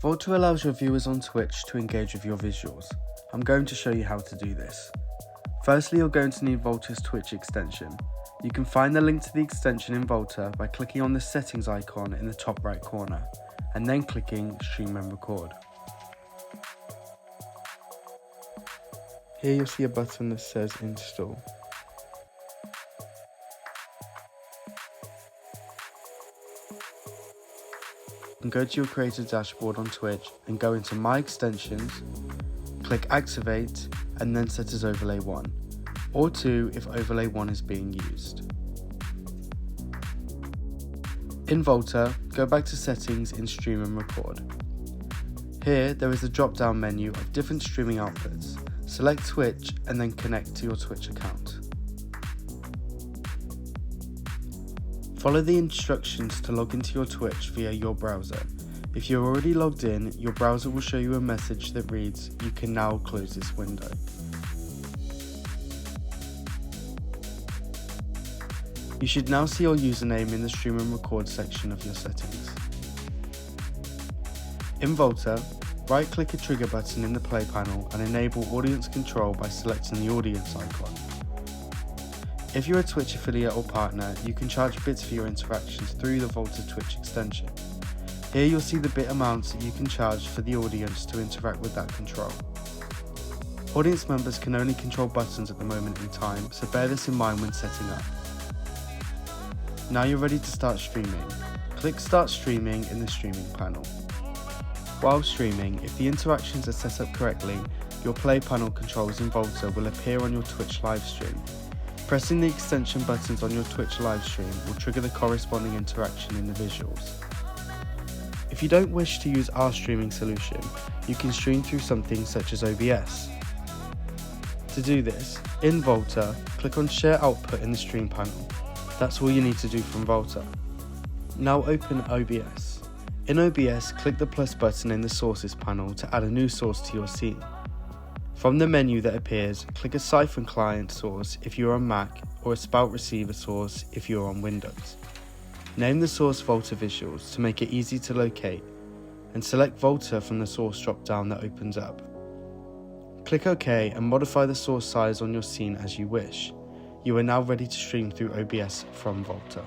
Volta allows your viewers on Twitch to engage with your visuals. I'm going to show you how to do this. Firstly, you're going to need Volta's Twitch extension. You can find the link to the extension in Volta by clicking on the settings icon in the top right corner, and then clicking Stream and Record. Here you'll see a button that says Install. And go to your creator dashboard on Twitch and go into My Extensions, click Activate and then set as Overlay 1, or 2 if Overlay 1 is being used. In Volta, go back to Settings in Stream and Record. Here there is a drop down menu of different streaming outputs. Select Twitch and then connect to your Twitch account. Follow the instructions to log into your Twitch via your browser. If you're already logged in, your browser will show you a message that reads, "You can now close this window." You should now see your username in the Stream and Record section of your settings. In Volta, right-click a trigger button in the play panel and enable audience control by selecting the audience icon. If you're a Twitch affiliate or partner, you can charge bits for your interactions through the Volta Twitch extension. Here you'll see the bit amounts that you can charge for the audience to interact with that control. Audience members can only control buttons at the moment in time, so bear this in mind when setting up. Now you're ready to start streaming. Click Start Streaming in the streaming panel. While streaming, if the interactions are set up correctly, your play panel controls in Volta will appear on your Twitch livestream. Pressing the extension buttons on your Twitch livestream will trigger the corresponding interaction in the visuals. If you don't wish to use our streaming solution, you can stream through something such as OBS. To do this, in Volta, click on Share Output in the stream panel. That's all you need to do from Volta. Now open OBS. In OBS, click the plus button in the Sources panel to add a new source to your scene. From the menu that appears, click a Siphon Client source if you're on Mac or a Spout Receiver source if you're on Windows. Name the source Volta Visuals to make it easy to locate, and select Volta from the source drop-down that opens up. Click OK and modify the source size on your scene as you wish. You are now ready to stream through OBS from Volta.